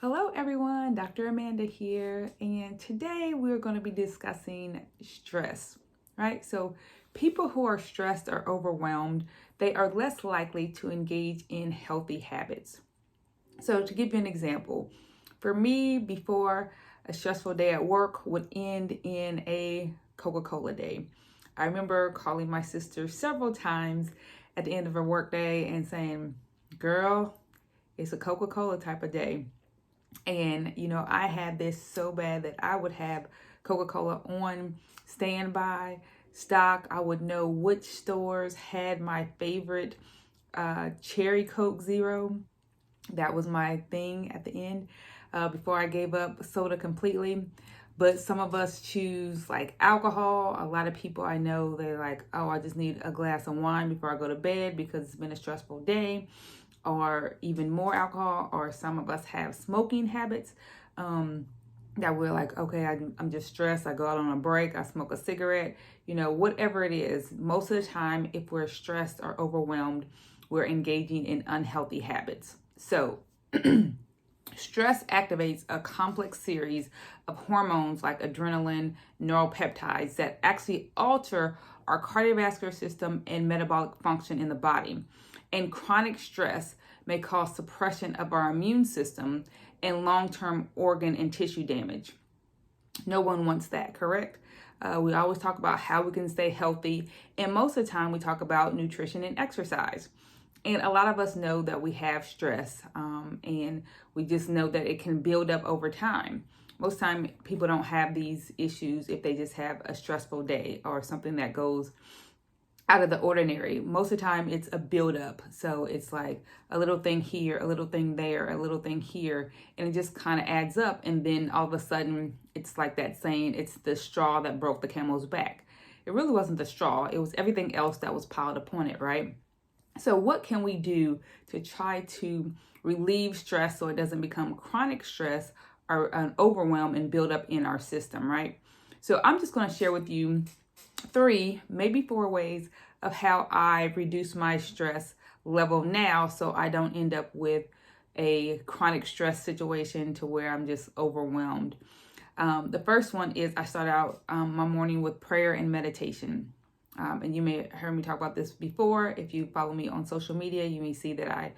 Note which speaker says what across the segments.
Speaker 1: Hello everyone, Dr. Amanda here, and today we're going to be discussing stress, right? So people who are stressed or overwhelmed, they are less likely to engage in healthy habits. So to give you an example, for me, before a stressful day at work would end in a Coca-Cola day. I remember calling my sister several times at the end of a work day and saying, "Girl, it's a Coca-Cola type of day." And, I had this so bad that I would have Coca Cola on standby stock. I would know which stores had my favorite Cherry Coke Zero. That was my thing at the end before I gave up soda completely. But some of us choose like alcohol. A lot of people I know, they're like, oh, I just need a glass of wine before I go to bed because it's been a stressful day, or even more alcohol. Or some of us have smoking habits that we're like, okay, I'm just stressed. I go out on a break, I smoke a cigarette, whatever it is. Most of the time, if we're stressed or overwhelmed, we're engaging in unhealthy habits. So, stress activates a complex series of hormones like adrenaline, neuropeptides that actually alter our cardiovascular system and metabolic function in the body. And chronic stress may cause suppression of our immune system and long term organ and tissue damage. No one wants that, correct? We always talk about how we can stay healthy, and most of the time we talk about nutrition and exercise. And a lot of us know that we have stress, and we just know that it can build up over time. Most time, people don't have these issues if they just have a stressful day or something that goes out of the ordinary. Most of the time, it's a buildup. So it's like a little thing here, a little thing there, a little thing here, and it just kind of adds up. And then all of a sudden, it's like that saying, it's the straw that broke the camel's back. It really wasn't the straw, it was everything else that was piled upon it, right? So, what can we do to try to relieve stress so it doesn't become chronic stress or an overwhelm and build up in our system, right? So, I'm just going to share with you 3, maybe 4 ways of how I reduce my stress level now so I don't end up with a chronic stress situation to where I'm just overwhelmed. The first one is I start out my morning with prayer and meditation. And you may have heard me talk about this before. If you follow me on social media, you may see that I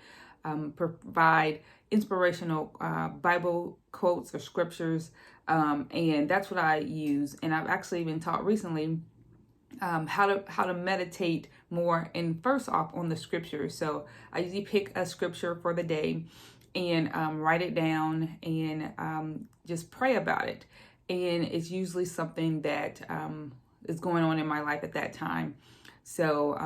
Speaker 1: provide inspirational Bible quotes or scriptures, and that's what I use. And I've actually been taught recently how to meditate more. And first off, on the scriptures. So I usually pick a scripture for the day and write it down and just pray about it. And it's usually something that is going on in my life at that time. So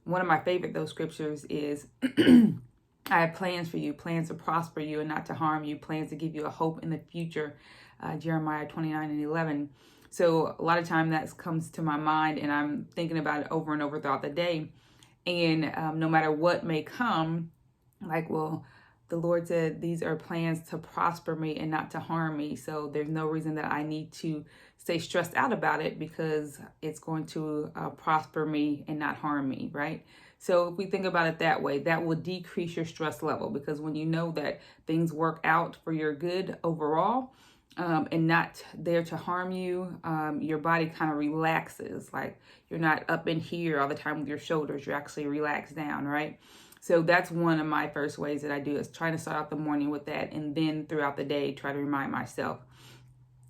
Speaker 1: one of my favorite those scriptures is I have plans for you, plans to prosper you and not to harm you, plans to give you a hope in the future. Jeremiah 29:11. So a lot of time that comes to my mind and I'm thinking about it over and over throughout the day. And no matter what may come, like, well, the Lord said these are plans to prosper me and not to harm me. So there's no reason that I need to stay stressed out about it because it's going to prosper me and not harm me, right? So if we think about it that way, that will decrease your stress level, because when you know that things work out for your good overall, and not there to harm you, your body kind of relaxes. Like, you're not up in here all the time with your shoulders. You're actually relaxed down, right? So that's one of my first ways that I do, is trying to start out the morning with that, and then throughout the day try to remind myself.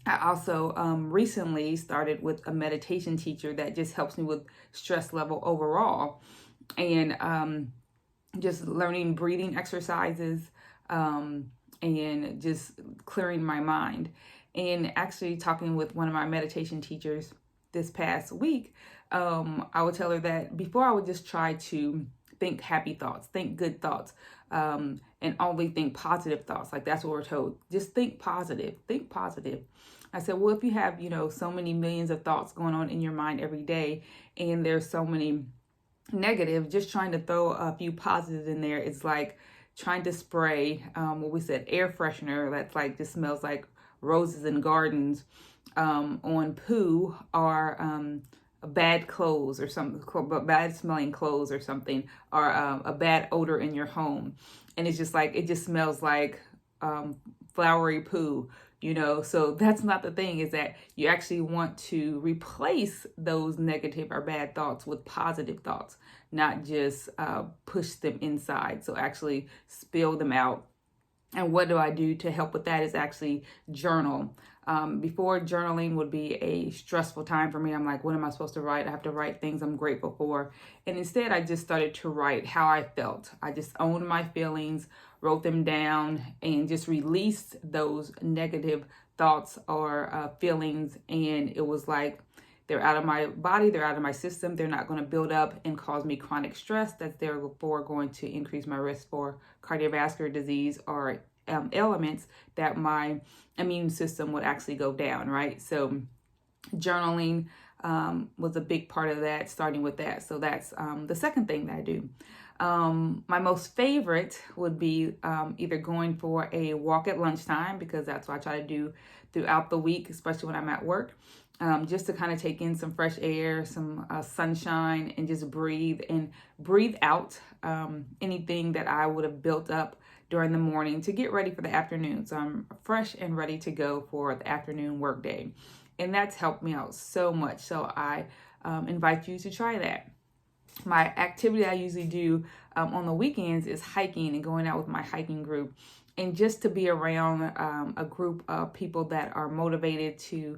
Speaker 1: I also recently started with a meditation teacher that just helps me with stress level overall, and just learning breathing exercises, and just clearing my mind. And actually talking with one of my meditation teachers this past week, I would tell her that before I would just try to think happy thoughts, think good thoughts, and only think positive thoughts. Like, that's what we're told. Just think positive, think positive. I said, well, if you have, so many millions of thoughts going on in your mind every day, and there's so many negative, just trying to throw a few positives in there is like trying to spray what we said, air freshener that's like just smells like roses and gardens on poo, or bad clothes or something, bad smelling clothes or something, or a bad odor in your home. And it's just like, it just smells like flowery poo, so that's not the thing, is that you actually want to replace those negative or bad thoughts with positive thoughts, not just push them inside. So actually spill them out. And what do I do to help with that is actually journal. Before, journaling would be a stressful time for me. I'm like, what am I supposed to write? I have to write things I'm grateful for. And instead, I just started to write how I felt. I just owned my feelings, wrote them down, and just released those negative thoughts or feelings. And it was like, they're out of my body, they're out of my system, they're not going to build up and cause me chronic stress that's therefore going to increase my risk for cardiovascular disease or elements that my immune system would actually go down, right? So journaling was a big part of that, starting with that. So that's the second thing that I do. My most favorite would be either going for a walk at lunchtime, because that's what I try to do throughout the week, especially when I'm at work. Just to kind of take in some fresh air, some sunshine, and just breathe out anything that I would have built up during the morning to get ready for the afternoon. So I'm fresh and ready to go for the afternoon workday. And that's helped me out so much. So I invite you to try that. My activity I usually do on the weekends is hiking and going out with my hiking group. And just to be around a group of people that are motivated to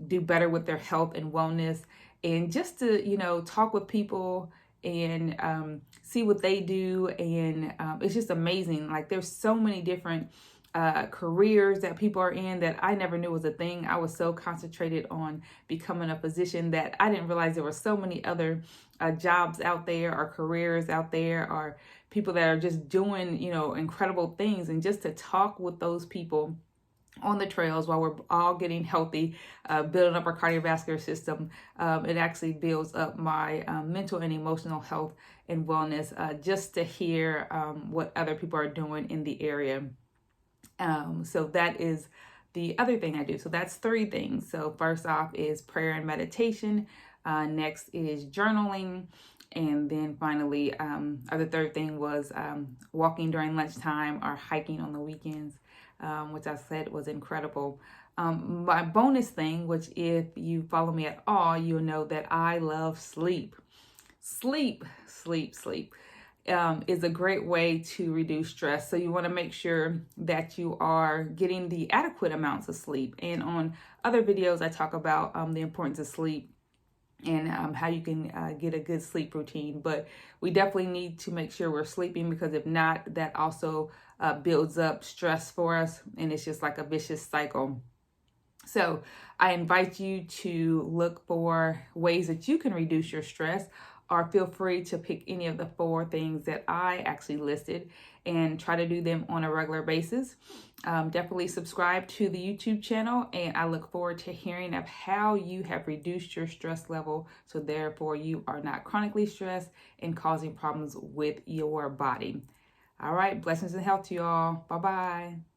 Speaker 1: do better with their health and wellness, and just to, talk with people and see what they do. And it's just amazing. Like, there's so many different careers that people are in that I never knew was a thing. I was so concentrated on becoming a physician that I didn't realize there were so many other jobs out there, or careers out there, or people that are just doing, incredible things. And just to talk with those people on the trails while we're all getting healthy, building up our cardiovascular system, it actually builds up my mental and emotional health and wellness, just to hear what other people are doing in the area. So that is the other thing I do. So that's 3 things. So first off is prayer and meditation. Next is journaling. And then finally, or the third thing was walking during lunchtime or hiking on the weekends, which I said was incredible. My bonus thing, which if you follow me at all, you'll know that I love sleep. Sleep is a great way to reduce stress. So you want to make sure that you are getting the adequate amounts of sleep. And on other videos, I talk about the importance of sleep and how you can get a good sleep routine. But we definitely need to make sure we're sleeping, because if not, that also builds up stress for us, and it's just like a vicious cycle. So I invite you to look for ways that you can reduce your stress, or feel free to pick any of the 4 things that I actually listed and try to do them on a regular basis. Definitely subscribe to the YouTube channel, and I look forward to hearing of how you have reduced your stress level, so therefore you are not chronically stressed and causing problems with your body. All right, blessings and health to you all. Bye-bye.